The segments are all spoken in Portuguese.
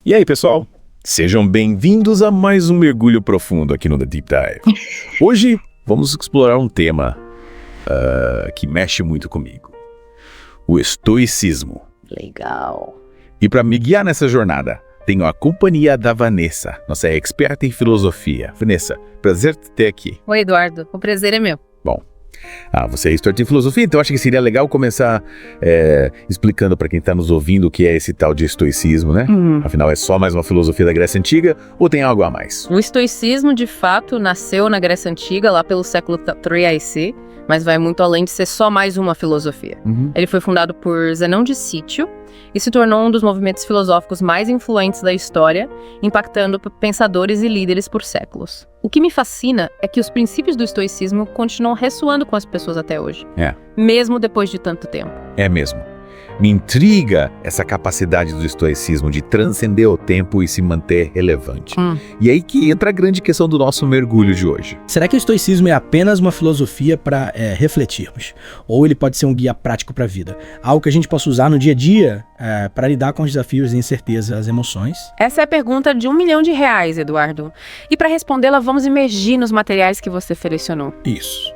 E aí, pessoal? Sejam bem-vindos a mais um mergulho profundo aqui no The Deep Dive. Hoje vamos explorar um tema que mexe muito comigo. O estoicismo. Legal. E para me guiar nessa jornada, tenho a companhia da Vanessa, nossa experta em filosofia. Vanessa, prazer te ter aqui. Oi, Eduardo. O prazer é meu. Bom, você é experta em filosofia, então acho que seria legal começar explicando para quem está nos ouvindo o que é esse tal de estoicismo, né? Afinal, é só mais uma filosofia da Grécia Antiga ou tem algo a mais? O estoicismo, de fato, nasceu na Grécia Antiga, lá pelo século III a.C., mas vai muito além de ser só mais uma filosofia. Ele foi fundado por Zenão de Cítio e se tornou um dos movimentos filosóficos mais influentes da história, impactando pensadores e líderes por séculos. O que me fascina é que os princípios do estoicismo continuam ressoando com as pessoas até hoje, mesmo depois de tanto tempo. É mesmo. Me intriga essa capacidade do estoicismo de transcender o tempo e se manter relevante. E aí que entra a grande questão do nosso mergulho de hoje. Será que o estoicismo é apenas uma filosofia para refletirmos? Ou ele pode ser um guia prático para a vida? Algo que a gente possa usar no dia a dia para lidar com os desafios e incertezas, as emoções? Essa é a pergunta de R$1 milhão, Eduardo. E para respondê-la, vamos imergir nos materiais que você selecionou. Isso.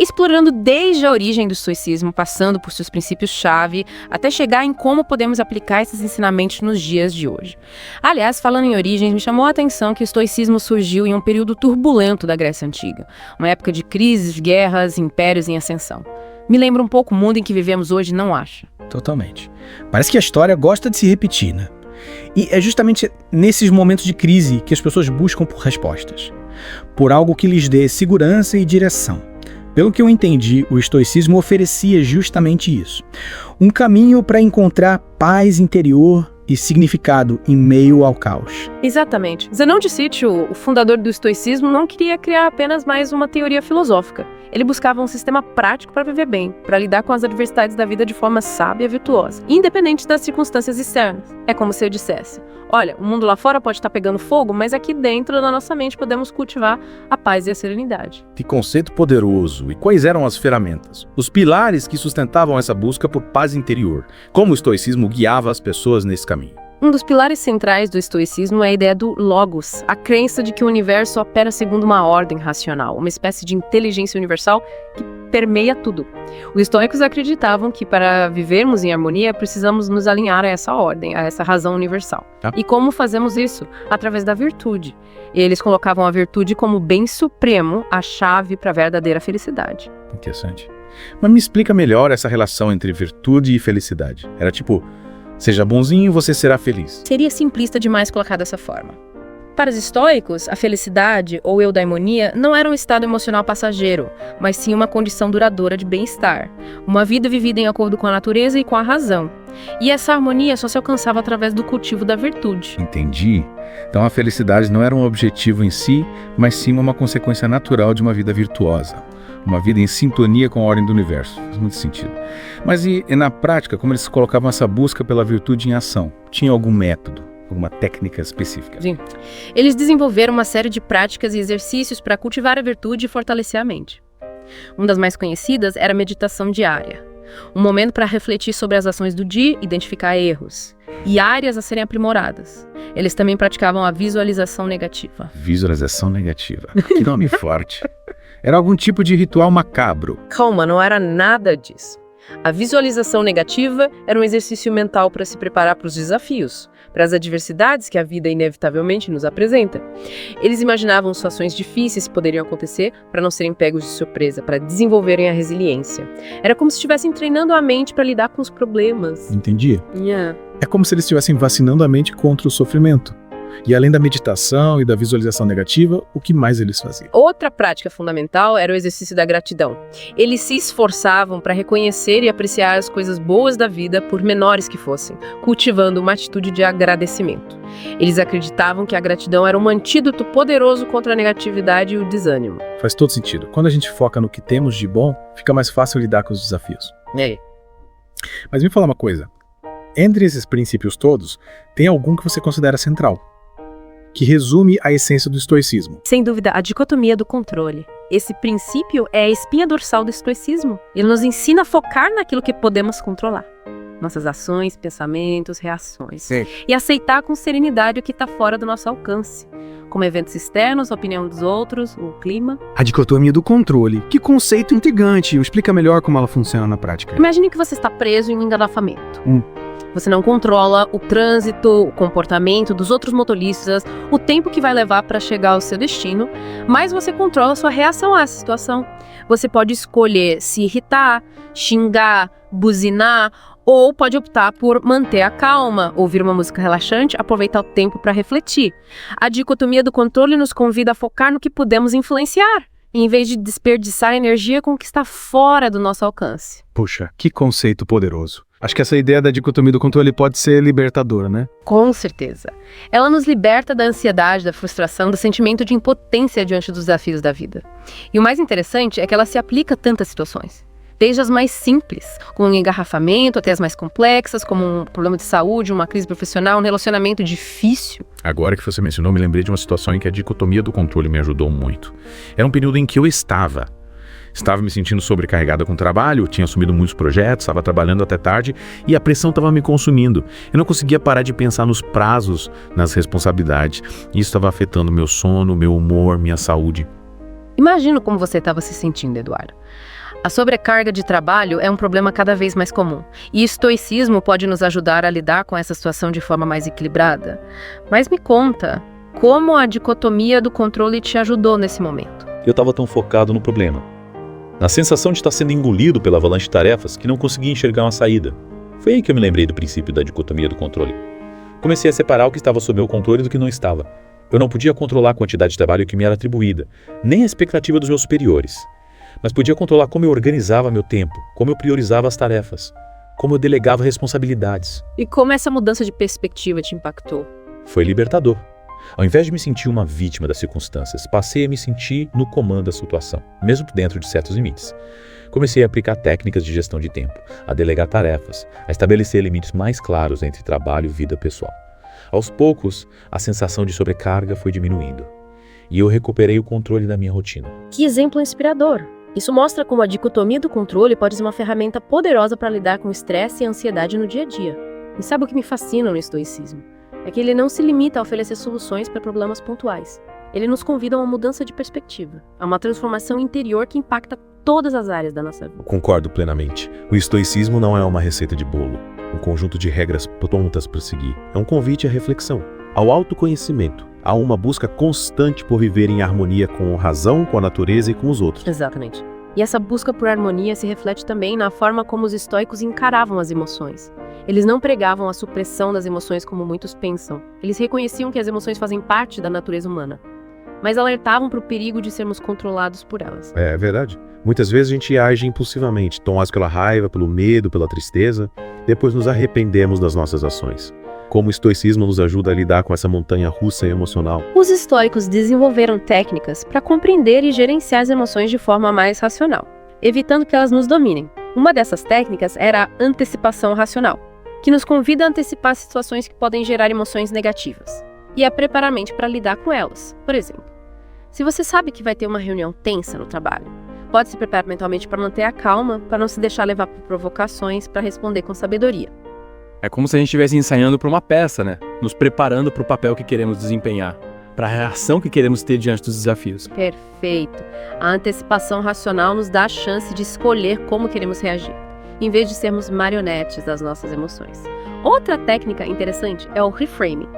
Explorando desde a origem do estoicismo, passando por seus princípios-chave, até chegar em como podemos aplicar esses ensinamentos nos dias de hoje. Aliás, falando em origens, me chamou a atenção que o estoicismo surgiu em um período turbulento da Grécia Antiga, uma época de crises, guerras, impérios em ascensão. Me lembra um pouco o mundo em que vivemos hoje, não acha? Totalmente. Parece que a história gosta de se repetir, né? E é justamente nesses momentos de crise que as pessoas buscam por respostas, por algo que lhes dê segurança e direção. Pelo que eu entendi, o estoicismo oferecia justamente isso. Um caminho para encontrar paz interior e significado em meio ao caos. Exatamente. Zenão de Cítio, o fundador do estoicismo, não queria criar apenas mais uma teoria filosófica. Ele buscava um sistema prático para viver bem, para lidar com as adversidades da vida de forma sábia e virtuosa, independente das circunstâncias externas. É como se eu dissesse: olha, o mundo lá fora pode estar pegando fogo, mas aqui dentro da nossa mente podemos cultivar a paz e a serenidade. Que conceito poderoso! E quais eram as ferramentas? Os pilares que sustentavam essa busca por paz interior? Como o estoicismo guiava as pessoas nesse caminho? Um dos pilares centrais do estoicismo é a ideia do logos, a crença de que o universo opera segundo uma ordem racional, uma espécie de inteligência universal que permeia tudo. Os estoicos acreditavam que para vivermos em harmonia precisamos nos alinhar a essa ordem, a essa razão universal. E como fazemos isso? Através da virtude. Eles colocavam a virtude como bem supremo, a chave para a verdadeira felicidade. Interessante. Mas me explica melhor essa relação entre virtude e felicidade. Era tipo: seja bonzinho, você será feliz. Seria simplista demais colocar dessa forma. Para os estoicos, a felicidade, ou eudaimonia, não era um estado emocional passageiro, mas sim uma condição duradoura de bem-estar. Uma vida vivida em acordo com a natureza e com a razão. E essa harmonia só se alcançava através do cultivo da virtude. Entendi. Então a felicidade não era um objetivo em si, mas sim uma consequência natural de uma vida virtuosa. Uma vida em sintonia com a ordem do universo. Faz muito sentido. Mas e na prática, como eles colocavam essa busca pela virtude em ação? Tinha algum método, alguma técnica específica? Sim. Eles desenvolveram uma série de práticas e exercícios para cultivar a virtude e fortalecer a mente. Uma das mais conhecidas era a meditação diária. Um momento para refletir sobre as ações do dia, identificar erros e áreas a serem aprimoradas. Eles também praticavam a visualização negativa. Visualização negativa. Que nome forte. Era algum tipo de ritual macabro. Calma, não era nada disso. A visualização negativa era um exercício mental para se preparar para os desafios, para as adversidades que a vida inevitavelmente nos apresenta. Eles imaginavam situações difíceis que poderiam acontecer para não serem pegos de surpresa, para desenvolverem a resiliência. Era como se estivessem treinando a mente para lidar com os problemas. Entendi. É como se eles estivessem vacinando a mente contra o sofrimento. E além da meditação e da visualização negativa, o que mais eles faziam? Outra prática fundamental era o exercício da gratidão. Eles se esforçavam para reconhecer e apreciar as coisas boas da vida, por menores que fossem, cultivando uma atitude de agradecimento. Eles acreditavam que a gratidão era um antídoto poderoso contra a negatividade e o desânimo. Faz todo sentido. Quando a gente foca no que temos de bom, fica mais fácil lidar com os desafios. Mas me fala uma coisa. Entre esses princípios todos, tem algum que você considera central? Que resume a essência do estoicismo? Sem dúvida, a dicotomia do controle. Esse princípio é a espinha dorsal do estoicismo. Ele nos ensina a focar naquilo que podemos controlar. nossas ações, pensamentos, reações. Sim. E aceitar com serenidade o que está fora do nosso alcance, como eventos externos, a opinião dos outros, o clima. A dicotomia do controle. Que conceito intrigante. Explica melhor como ela funciona na prática. Imagine que você está preso em um engarrafamento. Você não controla o trânsito, o comportamento dos outros motoristas, o tempo que vai levar para chegar ao seu destino, mas você controla a sua reação a essa situação. Você pode escolher se irritar, xingar, buzinar, ou pode optar por manter a calma, ouvir uma música relaxante, aproveitar o tempo para refletir. A dicotomia do controle nos convida a focar no que podemos influenciar, em vez de desperdiçar energia com o que está fora do nosso alcance. Puxa, que conceito poderoso. Acho que essa ideia da dicotomia do controle pode ser libertadora, né? Com certeza. Ela nos liberta da ansiedade, da frustração, do sentimento de impotência diante dos desafios da vida. E o mais interessante é que ela se aplica a tantas situações. Desde as mais simples, como um engarrafamento, até as mais complexas, como um problema de saúde, uma crise profissional, um relacionamento difícil. Agora que você mencionou, me lembrei de uma situação em que a dicotomia do controle me ajudou muito. Era um período em que eu estava me sentindo sobrecarregada com o trabalho, tinha assumido muitos projetos, estava trabalhando até tarde e a pressão estava me consumindo. Eu não conseguia parar de pensar nos prazos, nas responsabilidades. Isso estava afetando meu sono, meu humor, minha saúde. Imagino como você estava se sentindo, Eduardo. A sobrecarga de trabalho é um problema cada vez mais comum, e o estoicismo pode nos ajudar a lidar com essa situação de forma mais equilibrada. Mas me conta, como a dicotomia do controle te ajudou nesse momento? Eu estava tão focado no problema, na sensação de estar sendo engolido pela avalanche de tarefas que não conseguia enxergar uma saída. Foi aí que eu me lembrei do princípio da dicotomia do controle. Comecei a separar o que estava sob meu controle do que não estava. Eu não podia controlar a quantidade de trabalho que me era atribuída, nem a expectativa dos meus superiores. Mas podia controlar como eu organizava meu tempo, como eu priorizava as tarefas, como eu delegava responsabilidades. E como essa mudança de perspectiva te impactou? Foi libertador. Ao invés de me sentir uma vítima das circunstâncias, passei a me sentir no comando da situação, mesmo dentro de certos limites. Comecei a aplicar técnicas de gestão de tempo, a delegar tarefas, a estabelecer limites mais claros entre trabalho e vida pessoal. Aos poucos, a sensação de sobrecarga foi diminuindo, e eu recuperei o controle da minha rotina. Que exemplo inspirador! Isso mostra como a dicotomia do controle pode ser uma ferramenta poderosa para lidar com estresse e ansiedade no dia a dia. E sabe o que me fascina no estoicismo? É que ele não se limita a oferecer soluções para problemas pontuais. Ele nos convida a uma mudança de perspectiva, a uma transformação interior que impacta todas as áreas da nossa vida. Concordo plenamente. O estoicismo não é uma receita de bolo, um conjunto de regras prontas para seguir. É um convite à reflexão, ao autoconhecimento, a uma busca constante por viver em harmonia com a razão, com a natureza e com os outros. Exatamente. E essa busca por harmonia se reflete também na forma como os estoicos encaravam as emoções. Eles não pregavam a supressão das emoções como muitos pensam. Eles reconheciam que as emoções fazem parte da natureza humana, mas alertavam para o perigo de sermos controlados por elas. É verdade. Muitas vezes a gente age impulsivamente, tomados pela raiva, pelo medo, pela tristeza, depois nos arrependemos das nossas ações. Como o estoicismo nos ajuda a lidar com essa montanha russa emocional? Os estoicos desenvolveram técnicas para compreender e gerenciar as emoções de forma mais racional, evitando que elas nos dominem. Uma dessas técnicas era a antecipação racional, que nos convida a antecipar situações que podem gerar emoções negativas e a preparar a mente para lidar com elas. Por exemplo, se você sabe que vai ter uma reunião tensa no trabalho, pode se preparar mentalmente para manter a calma, para não se deixar levar por provocações, para responder com sabedoria. É como se a gente estivesse ensaiando para uma peça, né? Nos preparando para o papel que queremos desempenhar, para a reação que queremos ter diante dos desafios. Perfeito. A antecipação racional nos dá a chance de escolher como queremos reagir, em vez de sermos marionetes das nossas emoções. Outra técnica interessante é o reframing,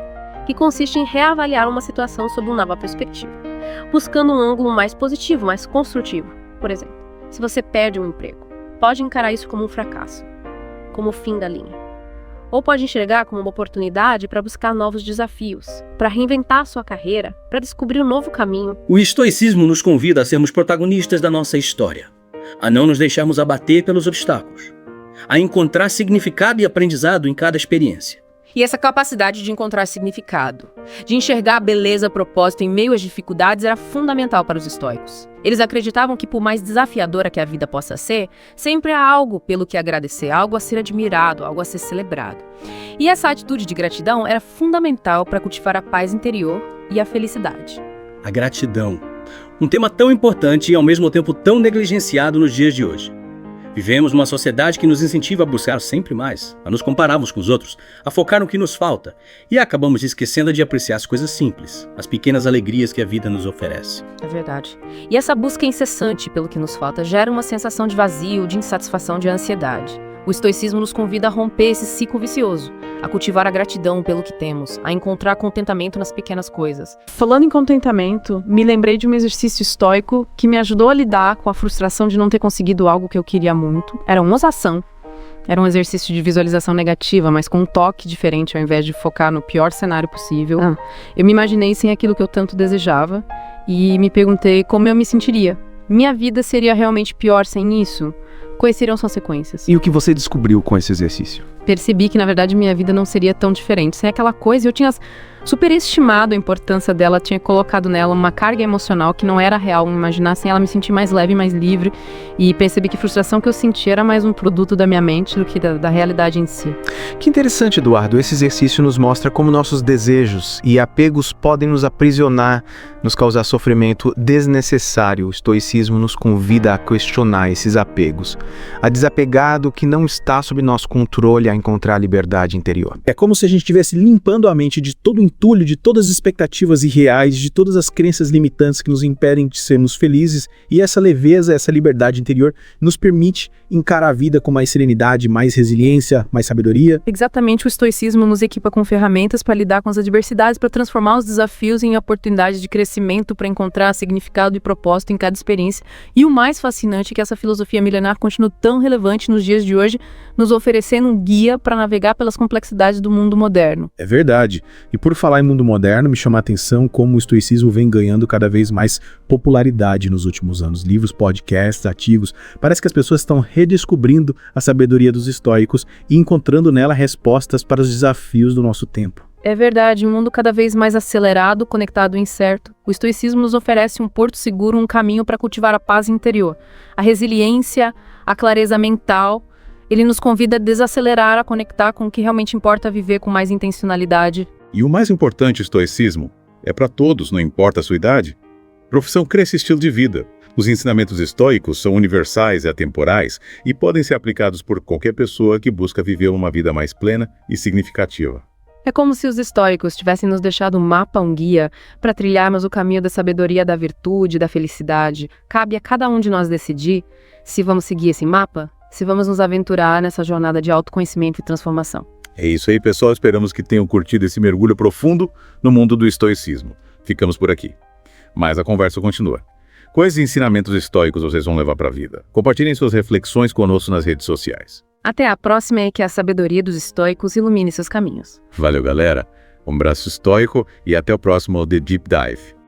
que consiste em reavaliar uma situação sob uma nova perspectiva, buscando um ângulo mais positivo, mais construtivo. Por exemplo, se você perde um emprego, pode encarar isso como um fracasso, como o fim da linha. Ou pode enxergar como uma oportunidade para buscar novos desafios, para reinventar sua carreira, para descobrir um novo caminho. O estoicismo nos convida a sermos protagonistas da nossa história, a não nos deixarmos abater pelos obstáculos, a encontrar significado e aprendizado em cada experiência. E essa capacidade de encontrar significado, de enxergar a beleza, propósito em meio às dificuldades era fundamental para os estoicos. Eles acreditavam que, por mais desafiadora que a vida possa ser, sempre há algo pelo que agradecer, algo a ser admirado, algo a ser celebrado. E essa atitude de gratidão era fundamental para cultivar a paz interior e a felicidade. A gratidão. Um tema tão importante e ao mesmo tempo tão negligenciado nos dias de hoje. Vivemos numa sociedade que nos incentiva a buscar sempre mais, a nos compararmos com os outros, a focar no que nos falta e acabamos esquecendo de apreciar as coisas simples, as pequenas alegrias que a vida nos oferece. É verdade. E essa busca incessante pelo que nos falta gera uma sensação de vazio, de insatisfação, de ansiedade. O estoicismo nos convida a romper esse ciclo vicioso, a cultivar a gratidão pelo que temos, a encontrar contentamento nas pequenas coisas. Falando em contentamento, me lembrei de um exercício estoico que me ajudou a lidar com a frustração de não ter conseguido algo que eu queria muito. Era uma osação. Era um exercício de visualização negativa, mas com um toque diferente ao invés de focar no pior cenário possível. Eu me imaginei sem aquilo que eu tanto desejava e me perguntei como eu me sentiria. Minha vida seria realmente pior sem isso? Quais seriam as consequências? E o que você descobriu com esse exercício? Percebi que, na verdade, minha vida não seria tão diferente. Sem aquela coisa, eu tinha superestimado a importância dela, tinha colocado nela uma carga emocional que não era real. Imaginar sem ela me sentir mais leve, mais livre. E percebi que a frustração que eu sentia era mais um produto da minha mente do que da realidade em si. Que interessante, Eduardo. Esse exercício nos mostra como nossos desejos e apegos podem nos aprisionar, nos causar sofrimento desnecessário. O estoicismo nos convida a questionar esses apegos, a desapegar do que não está sob nosso controle, a encontrar a liberdade interior. É como se a gente estivesse limpando a mente de todo o entulho, de todas as expectativas irreais, de todas as crenças limitantes que nos impedem de sermos felizes, e essa leveza, essa liberdade interior nos permite encarar a vida com mais serenidade, mais resiliência, mais sabedoria. Exatamente, o estoicismo nos equipa com ferramentas para lidar com as adversidades, para transformar os desafios em oportunidades de crescimento, para encontrar significado e propósito em cada experiência. E o mais fascinante é que essa filosofia milenar continua tão relevante nos dias de hoje, nos oferecendo um guia para navegar pelas complexidades do mundo moderno. É verdade. E por falar em mundo moderno, me chama a atenção como o estoicismo vem ganhando cada vez mais popularidade nos últimos anos. Livros, podcasts, artigos. Parece que as pessoas estão redescobrindo a sabedoria dos estoicos e encontrando nela respostas para os desafios do nosso tempo. É verdade, um mundo cada vez mais acelerado, conectado e incerto. O estoicismo nos oferece um porto seguro, um caminho para cultivar a paz interior, a resiliência, a clareza mental. Ele nos convida a desacelerar, a conectar com o que realmente importa, viver com mais intencionalidade. E o mais importante, o estoicismo, é para todos, não importa a sua idade. Profissão cresce estilo de vida. Os ensinamentos estoicos são universais e atemporais e podem ser aplicados por qualquer pessoa que busca viver uma vida mais plena e significativa. É como se os estoicos tivessem nos deixado um mapa, um guia, para trilharmos o caminho da sabedoria, da virtude, da felicidade. Cabe a cada um de nós decidir se vamos seguir esse mapa, se vamos nos aventurar nessa jornada de autoconhecimento e transformação. É isso aí, pessoal. Esperamos que tenham curtido esse mergulho profundo no mundo do estoicismo. Ficamos por aqui. Mas a conversa continua. Quais ensinamentos estoicos vocês vão levar para a vida? Compartilhem suas reflexões conosco nas redes sociais. Até a próxima e que a sabedoria dos estoicos ilumine seus caminhos. Valeu, galera. Um abraço estoico e até o próximo The Deep Dive.